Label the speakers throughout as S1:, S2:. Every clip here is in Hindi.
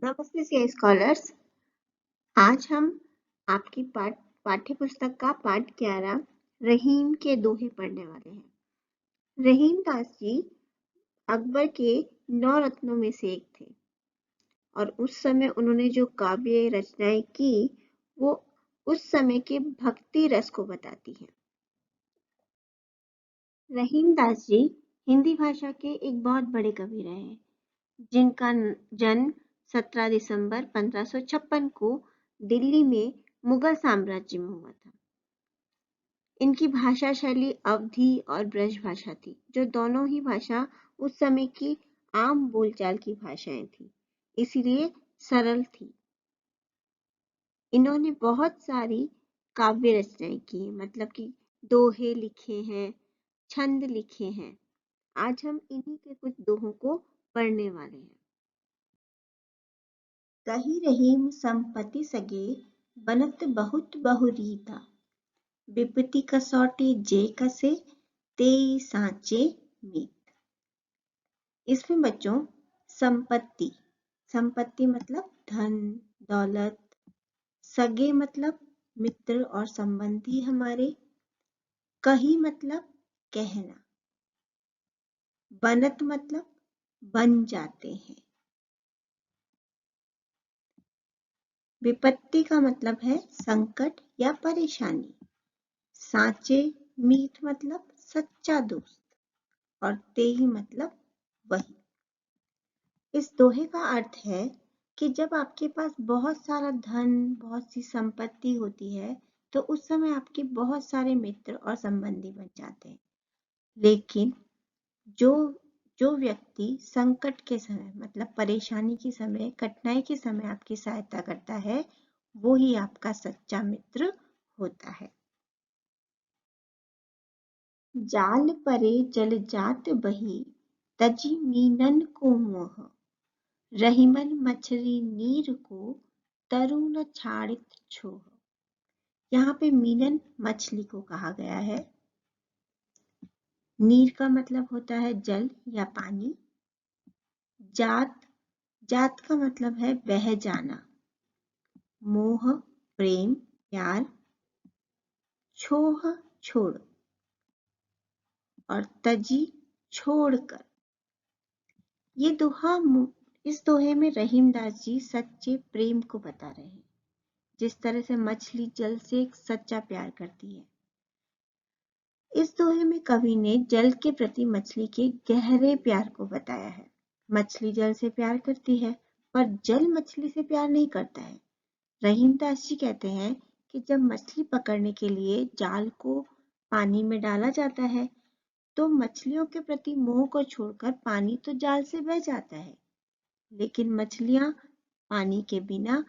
S1: नमस्ते सी स्कॉलर्स। आज हम आपकी पाठ्य पुस्तक का पाठ 11 रहीम के दोहे पढ़ने वाले हैं। रहीम दास जी अकबर के 9 रत्नों में से एक थे और उस समय उन्होंने जो काव्य रचनाएं की वो उस समय के भक्ति रस को बताती हैं। रहीम दास जी हिंदी भाषा के एक बहुत बड़े कवि रहे, जिनका जन्म 17 दिसंबर 1556 को दिल्ली में मुगल साम्राज्य में हुआ था। इनकी भाषा शैली अवधी और ब्रज भाषा थी, जो दोनों ही भाषा उस समय की आम बोलचाल की भाषाएं थी, इसीलिए सरल थी। इन्होंने बहुत सारी काव्य रचनाएं की, मतलब कि दोहे लिखे हैं, छंद लिखे हैं। आज हम इन्हीं के कुछ दोहों को पढ़ने वाले हैं। कही रहीम संपत्ति सगे, बनत बहुत बहुरीता। विपत्ति कसौटी जे कसे, तेई सांचे मीत। इसमें बच्चों संपत्ति मतलब धन दौलत, सगे मतलब मित्र और संबंधी हमारे, कही मतलब कहना, बनत मतलब बन जाते हैं, विपत्ति का मतलब है संकट या परेशानी, साचे मीत मतलब सच्चा दोस्त और तेई मतलब वही। इस दोहे का अर्थ है कि जब आपके पास बहुत सारा धन, बहुत सी संपत्ति होती है तो उस समय आपके बहुत सारे मित्र और संबंधी बन जाते हैं, लेकिन जो व्यक्ति संकट के समय मतलब परेशानी के समय, कठिनाई के समय आपकी सहायता करता है, वो ही आपका सच्चा मित्र होता है। जाल परे जल जात बही, तजी मीनन को मोह। रहीमन मछली नीर को, तरु न छाड़ित छोह। यहाँ पे मीनन मछली को कहा गया है। नीर का मतलब होता है जल या पानी। जात का मतलब है बह जाना। मोह प्रेम प्यार। छोह छोड़ और तजी छोड़कर। इस दोहे में रहीम दास जी सच्चे प्रेम को बता रहे हैं, जिस तरह से मछली जल से एक सच्चा प्यार करती है। इस दोहे में कवि ने जल के प्रति मछली के गहरे प्यार को बताया है। मछली जल से प्यार करती है, पर जल मछली से प्यार नहीं करता है। रहीम दास जी कहते हैं कि जब मछली पकड़ने के लिए जाल को पानी में डाला जाता है, तो मछलियों के प्रति मोह को छोड़कर पानी तो जाल से बह जाता है, लेकिन मछलियां पानी के बिना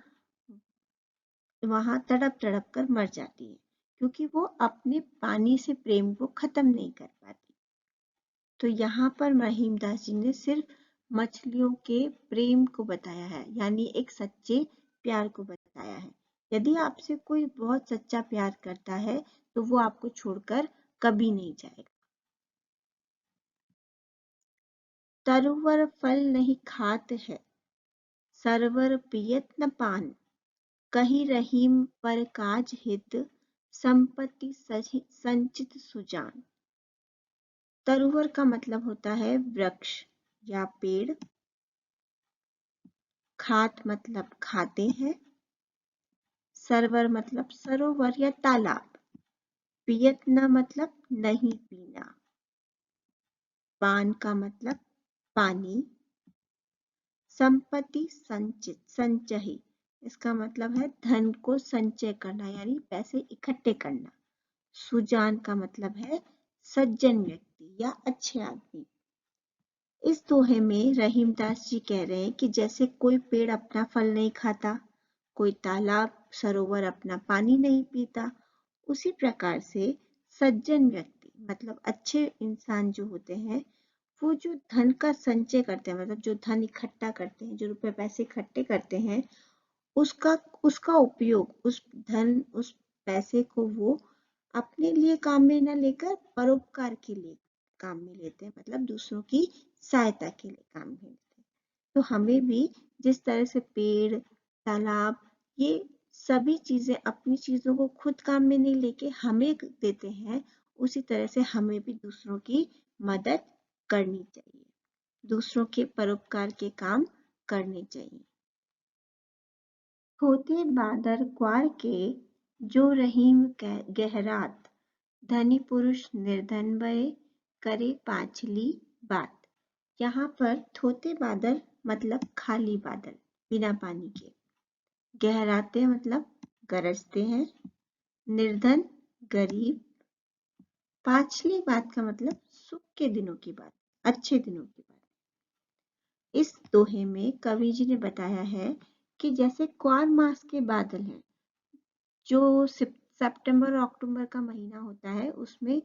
S1: वहां तड़प तड़प कर मर जाती है, क्योंकि वो अपने पानी से प्रेम को खत्म नहीं कर पाती। तो यहाँ पर रहीम दास जी ने सिर्फ मछलियों के प्रेम को बताया है, यानी एक सच्चे प्यार को बताया है। यदि आपसे कोई बहुत सच्चा प्यार करता है तो वो आपको छोड़कर कभी नहीं जाएगा। तरुवर फल नहीं खात है, सरवर पियत न पान। कही रहीम पर काज हित, संपत्ति संचित सुजान। तरुवर का मतलब होता है वृक्ष या पेड़। खात मतलब खाते हैं। सरवर मतलब सरोवर या तालाब। पियतना मतलब नहीं पीना। पान का मतलब पानी। संपत्ति संचित संचयी, इसका मतलब है धन को संचय करना, यानी पैसे इकट्ठे करना। सुजान का मतलब है सज्जन व्यक्ति या अच्छे आदमी। इस दोहे में रहीम दास जी कह रहे हैं कि जैसे कोई पेड़ अपना फल नहीं खाता, कोई तालाब सरोवर अपना पानी नहीं पीता, उसी प्रकार से सज्जन व्यक्ति मतलब अच्छे इंसान जो होते हैं, वो जो धन का संचय करते हैं, मतलब जो धन इकट्ठा करते हैं, जो रुपए पैसे इकट्ठे करते हैं, उसका उपयोग, उस पैसे को वो अपने लिए काम में न लेकर परोपकार के लिए काम में लेते हैं, मतलब दूसरों की सहायता के लिए काम में लेते हैं। तो हमें भी जिस तरह से पेड़, तालाब, ये सभी चीजें अपनी चीजों को खुद काम में नहीं लेके हमें देते हैं, उसी तरह से हमें भी दूसरों की मदद करनी चाहिए, दूसरों के परोपकार के काम करने चाहिए। होते बादर क्वार के, जो रहीम गहरात, धनी पुरुष निर्धन भय, करे पांचली बात। यहाँ पर थोते बादल मतलब खाली बादल, बिना पानी के। गहराते मतलब गरजते हैं। निर्धन गरीब। पांचली बात का मतलब सुख के दिनों की बात, अच्छे दिनों की बात। इस दोहे में कवि जी ने बताया है कि जैसे क्वार मास के बादल हैं, जो सितंबर और अक्टूबर का महीना होता है, उसमें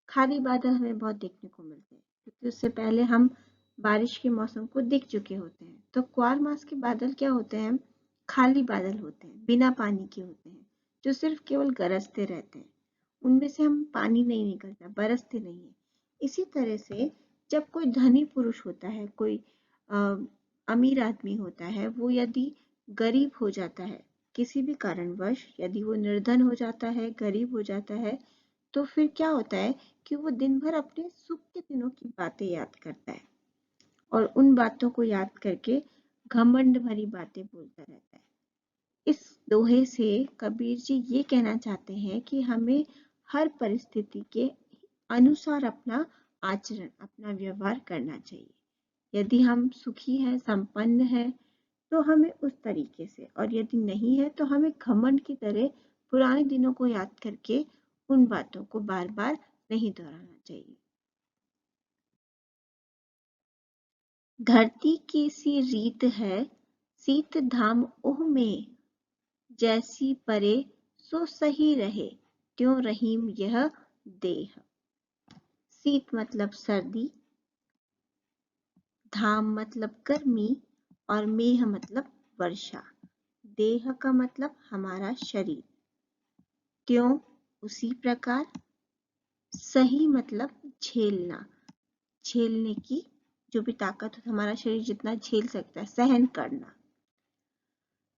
S1: खाली बादल हमें बहुत देखने को मिलते हैं, क्योंकि उससे पहले हम बारिश के मौसम को देख चुके होते हैं। तो क्वार मास के बादल क्या होते हैं? खाली बादल होते हैं, बिना पानी के होते हैं, जो सिर्फ केवल गरजते रहते हैं। उनमें से हम पानी नहीं निकलता, बरसते नहीं है। इसी तरह से जब कोई धनी पुरुष होता है, कोई अमीर आदमी होता है, वो यदि गरीब हो जाता है किसी भी कारणवश, यदि वो निर्धन हो जाता है, गरीब हो जाता है, तो फिर क्या होता है कि वो दिन भर अपने सुख के दिनों की बातें याद करता है और उन बातों को याद करके घमंड भरी बातें बोलता रहता है। इस दोहे से कबीर जी ये कहना चाहते हैं कि हमें हर परिस्थिति के अनुसार अपना आचरण, अपना व्यवहार करना चाहिए। यदि हम सुखी हैं, संपन्न हैं, तो हमें उस तरीके से, और यदि नहीं है तो हमें घमंड की तरह पुराने दिनों को याद करके उन बातों को बार बार नहीं दोहराना चाहिए। धरती की सी रीत है, सीत धाम ओह में, जैसी परे सो सही रहे, त्यों रहीम यह देह। सीत मतलब सर्दी, धाम मतलब गर्मी, और मेह मतलब वर्षा। देह का मतलब हमारा शरीर। त्यों उसी प्रकार, सही मतलब झेलना, झेलने की जो भी ताकत हो, हमारा शरीर जितना झेल सकता है, सहन करना।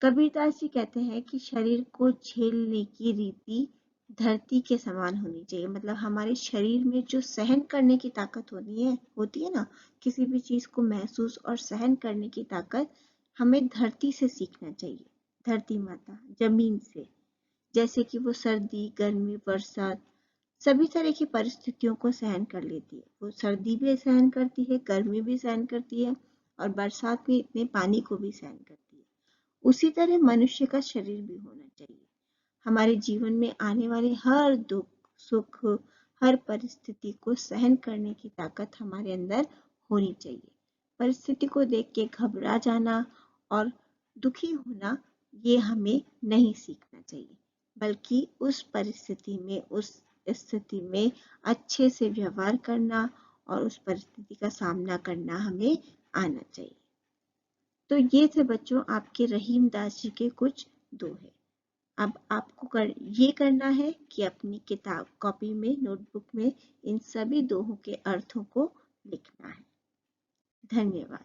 S1: कबीरदास जी कहते हैं कि शरीर को झेलने की रीति धरती के समान होनी चाहिए। मतलब हमारे शरीर में जो सहन करने की ताकत होती है ना, किसी भी चीज को महसूस और सहन करने की ताकत हमें धरती से सीखना चाहिए, धरती माता, जमीन से। जैसे कि वो सर्दी, गर्मी, बरसात, सभी तरह की परिस्थितियों को सहन कर लेती है। वो सर्दी भी सहन करती है, गर्मी भी सहन करती है, और बरसात में इतने पानी को भी सहन करती है। उसी तरह मनुष्य का शरीर भी होना चाहिए। हमारे जीवन में आने वाले हर दुख, सुख, हर परिस्थिति को सहन करने की ताकत हमारे अंदर होनी चाहिए। परिस्थिति को देख के घबरा जाना और दुखी होना, ये हमें नहीं सीखना चाहिए, बल्कि उस परिस्थिति में, उस स्थिति में अच्छे से व्यवहार करना और उस परिस्थिति का सामना करना हमें आना चाहिए। तो ये थे बच्चों आपके रहीम दास जी के कुछ दोहे। अब आपको ये करना है कि अपनी किताब, कॉपी में, नोटबुक में इन सभी दोहों के अर्थों को लिखना है। धन्यवाद।